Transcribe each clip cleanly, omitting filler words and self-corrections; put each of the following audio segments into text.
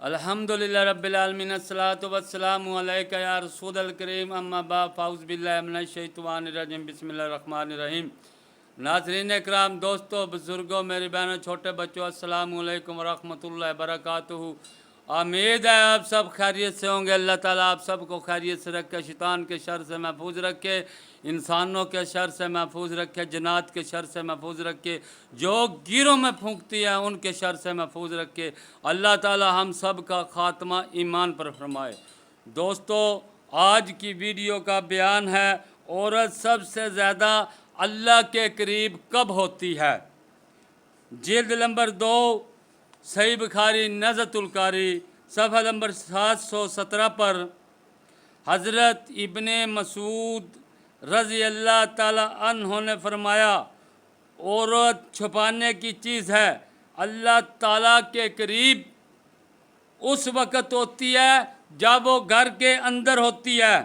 अल्हम्दुलिल्लाह रब्बिल आलमीन अस्सलातु वस्सलामु अलैका या रसूलल करीम अम्मा बाद फ़ाउज़ बिल्लाहि मिनश शैतानिर रजीम बिस्मिल्लाहिर रहमानिर रहीम। नाज़रीन इकराम, दोस्तों, बुज़ुर्गों, मेरी बहनों, छोटे बच्चों, अस्सलामु अलैकुम वरहमतुल्लाहि वबरकातुहू। उम्मीद है आप सब खैरियत से होंगे। अल्लाह ताला आप सबको खैरियत से रखे, शैतान के शर से महफूज रखे, इंसानों के शर से महफूज रखे, जन्नात के शर से महफूज रखे, जो गिरों में फूंकती है उनके शर से महफूज रखे। अल्लाह ताला हम सब का खात्मा ईमान पर फरमाए। दोस्तों, आज की वीडियो का बयान है, औरत सबसे ज़्यादा अल्लाह के करीब कब होती है। जिल्द नंबर 2 सही बुखारी नज़तुल कारी सफ़ा नंबर 717 पर हज़रत इब्ने मसूद रज़ी अल्लाह ताला अन्हो ने फरमाया, औरत छुपाने की चीज़ है, अल्लाह ताला के करीब उस वक़्त होती है जब वो घर के अंदर होती है।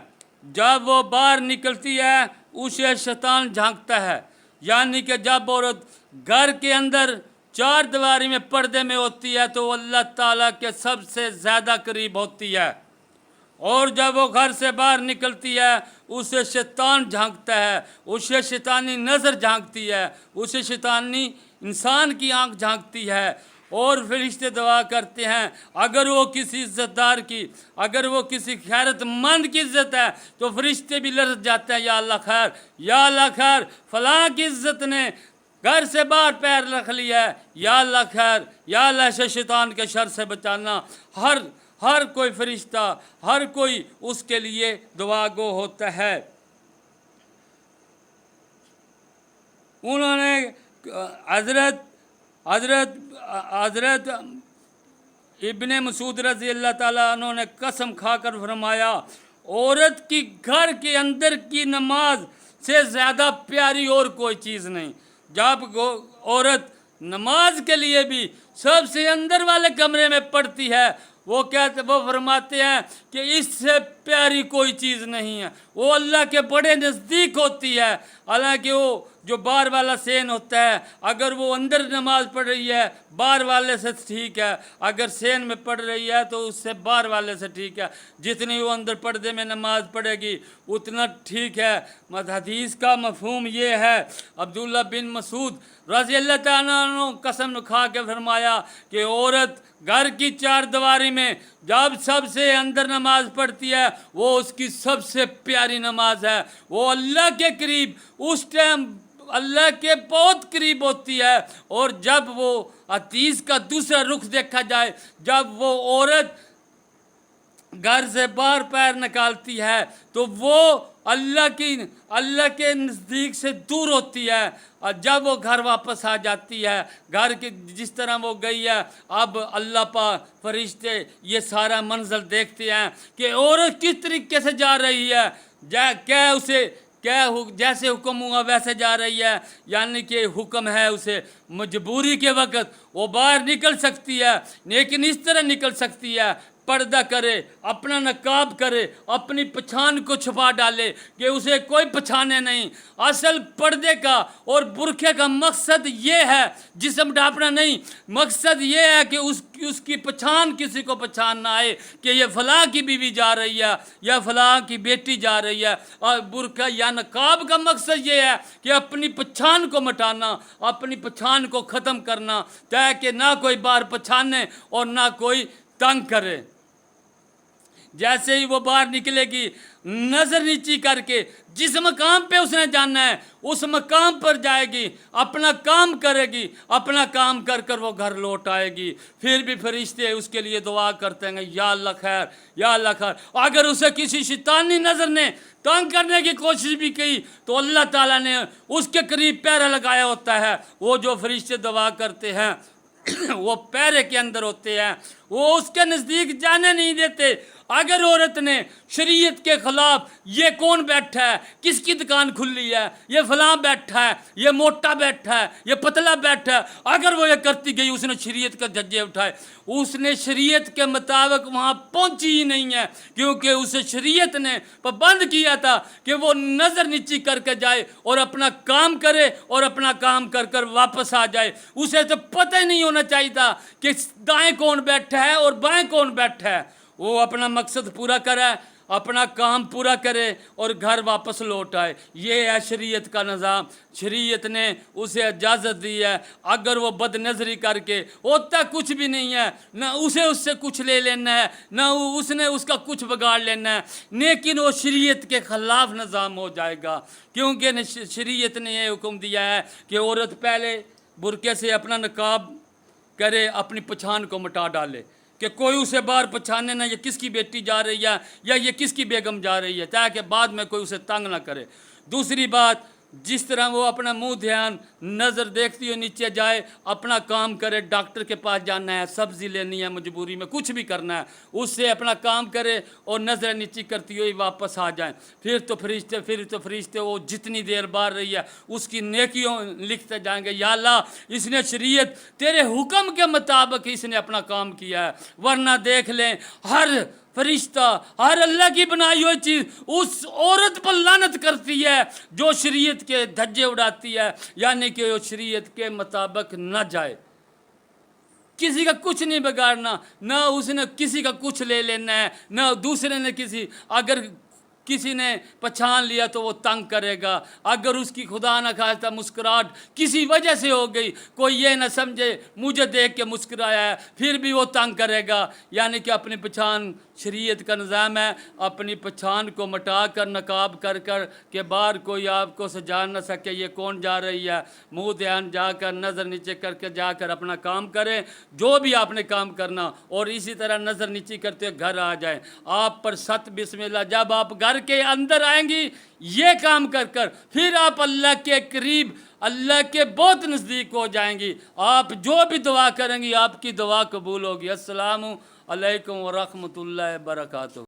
जब वो बाहर निकलती है उसे शैतान झांकता है। यानी कि जब औरत घर के अंदर चार दीवारी में पर्दे में होती है तो अल्लाह ताला के सबसे ज़्यादा करीब होती है, और जब वो घर से बाहर निकलती है उसे शैतान झांकता है, उसे शैतानी नज़र झांकती है, उसे शैतानी इंसान की आंख झांकती है। और फरिश्ते दुआ करते हैं, अगर वो किसी इज़्ज़तदार की, अगर वो किसी खैरतमंद की इज़्ज़त है तो फरिश्ते भी लरज़ जाते हैं, या अल्लाह खैर, या अल्लाह खैर, फ़लाँ की इज़्ज़त ने घर से बाहर पैर रख लिया है, या अल्लाह खैर, या अल्लाह से शैतान के शर से बचाना। हर कोई फरिश्ता, हर कोई उसके लिए दुआ गो होता है। उन्होंने हज़रत इब्ने मसूद रज़ी अल्लाह ताला उन्होंने कसम खाकर फरमाया, औरत की घर के अंदर की नमाज से ज़्यादा प्यारी और कोई चीज़ नहीं। जब औरत नमाज के लिए भी सबसे अंदर वाले कमरे में पढ़ती है, वो फरमाते हैं कि इससे प्यारी कोई चीज़ नहीं है, वो अल्लाह के बड़े नज़दीक होती है। हालांकि वो जो बाहर वाला सेन होता है, अगर वो अंदर नमाज पढ़ रही है बाहर वाले से ठीक है, अगर सेन में पढ़ रही है तो उससे बाहर वाले से ठीक है। जितनी वो अंदर पर्दे में नमाज पढ़ेगी उतना ठीक है। हदीस का मफहूम ये है, अब्दुल्ला बिन मसूद रज़ी अल्लाह ताला अन्हु कसम खा के फरमाया कि औरत घर की चार दीवारी में जब सबसे अंदर नमाज पढ़ती है वो उसकी सबसे प्यारी नमाज है। वो अल्लाह के करीब उस टाइम अल्लाह के बहुत करीब होती है। और जब वो हदीस का दूसरा रुख देखा जाए, जब वो औरत घर से बाहर पैर निकालती है तो वो अल्लाह के नज़दीक से दूर होती है। और जब वो घर वापस आ जाती है, घर के जिस तरह वो गई है, अब अल्लाह पाक फरिश्ते ये सारा मंजर देखते हैं कि औरत किस तरीके से जा रही है, जैसे हुक्म हुआ वैसे जा रही है। यानी कि हुक्म है उसे मजबूरी के वक़्त वो बाहर निकल सकती है, लेकिन इस तरह निकल सकती है, पर्दा करे, अपना नकाब करे, अपनी पहचान को छुपा डाले कि उसे कोई पहचाने नहीं। असल पर्दे का और बुरखे का मकसद ये है, जिस्म ढांपना नहीं, मकसद ये है कि उसकी पहचान किसी को पहचान ना आए कि ये फलां की बीवी जा रही है या फलां की बेटी जा रही है। और बुरखा या नकाब का मकसद ये है कि अपनी पहचान को मिटाना, अपनी पहचान को ख़त्म करना, ताकि ना कोई बाहर पहचाने और ना कोई तंग करे। जैसे ही वो बाहर निकलेगी, नज़र नीची करके जिस मकाम पे उसने जाना है उस मकाम पर जाएगी, अपना काम करेगी, अपना काम कर कर वो घर लौट आएगी। फिर भी फरिश्ते उसके लिए दुआ करते हैं, या अल्लाह खैर, या अल्लाह खैर। अगर उसे किसी शैतानी नज़र ने तंग करने की कोशिश भी की तो अल्लाह ताला ने उसके करीब पैरा लगाया होता है। वो जो फरिश्ते दुआ करते हैं वो पैरे के अंदर होते हैं, वो उसके नज़दीक जाने नहीं देते। अगर औरत ने शरीयत के ख़िलाफ़, ये कौन बैठा है, किसकी दुकान खुली है, ये फलां बैठा है, ये मोटा बैठा है, ये पतला बैठा है, अगर वो ये करती गई, उसने शरीयत के धज्जे उठाए, उसने शरीयत के मुताबिक वहाँ पहुँची ही नहीं है, क्योंकि उसे शरीयत ने पाबंद किया था कि वो नज़र नीची करके जाए और अपना काम करे और अपना काम कर कर वापस आ जाए। उसे तो पता ही नहीं होना चाहिए था कि दाएँ कौन बैठा ہے اور بائیں کون بیٹھا ہے، وہ اپنا مقصد پورا کرے، اپنا کام پورا کرے اور گھر واپس لوٹ آئے۔ یہ ہے شریعت کا نظام۔ شریعت نے اسے اجازت دی ہے، اگر وہ بد نظری کر کے، ہوتا کچھ بھی نہیں ہے، نہ اسے اس سے کچھ لے لینا ہے، نہ اس نے اس کا کچھ بگاڑ لینا ہے، لیکن وہ شریعت کے خلاف نظام ہو جائے گا، کیونکہ شریعت نے یہ حکم دیا ہے کہ عورت پہلے برقعے سے اپنا نقاب کرے، اپنی پہچان کو مٹا ڈالے، کہ کوئی اسے باہر پہچانے نہ یہ کس کی بیٹی جا رہی ہے یا یہ کس کی بیگم جا رہی ہے، تاکہ بعد میں کوئی اسے تنگ نہ کرے۔ دوسری بات، جس طرح وہ اپنا منہ دھیان نظر دیکھتی ہوئی نیچے جائے، اپنا کام کرے، ڈاکٹر کے پاس جانا ہے، سبزی لینی ہے، مجبوری میں کچھ بھی کرنا ہے، اس سے اپنا کام کرے اور نظر نیچی کرتی ہوئی واپس آ جائیں۔ پھر تو فرشتے وہ جتنی دیر باہر رہی ہے اس کی نیکیوں لکھتے جائیں گے، یا اللہ اس نے شریعت تیرے حکم کے مطابق اس نے اپنا کام کیا ہے۔ ورنہ دیکھ لیں، ہر فرشتہ، ہر اللہ کی بنائی ہوئی چیز اس عورت پر لعنت کرتی ہے جو شریعت کے دھجے اڑاتی ہے، یعنی کہ وہ شریعت کے مطابق نہ جائے۔ کسی کا کچھ نہیں بگاڑنا، نہ اس نے کسی کا کچھ لے لینا ہے، نہ دوسرے نے اگر کسی نے پہچان لیا تو وہ تنگ کرے گا، اگر اس کی خدا نہ خواستہ مسکراہٹ کسی وجہ سے ہو گئی، کوئی یہ نہ سمجھے مجھے دیکھ کے مسکرایا ہے، پھر بھی وہ تنگ کرے گا، یعنی کہ اپنی پہچان، شریعت کا نظام ہے اپنی پہچان کو مٹا کر، نقاب کر کہ باہر کوئی آپ کو سجان نہ سکے یہ کون جا رہی ہے، منہ دھیان جا کر نظر نیچے کر کے جا کر اپنا کام کریں جو بھی آپ نے کام کرنا، اور اسی طرح نظر نیچی کرتے ہوئے گھر آ جائیں۔ آپ پر 7 بسم اللہ، جب آپ گھر کے اندر آئیں گی یہ کام کر پھر آپ اللہ کے قریب، اللہ کے بہت نزدیک ہو جائیں گی۔ آپ جو بھی دعا کریں گی آپ کی دعا قبول ہوگی۔ السلام علیکم ورحمۃ اللہ وبرکاتہ۔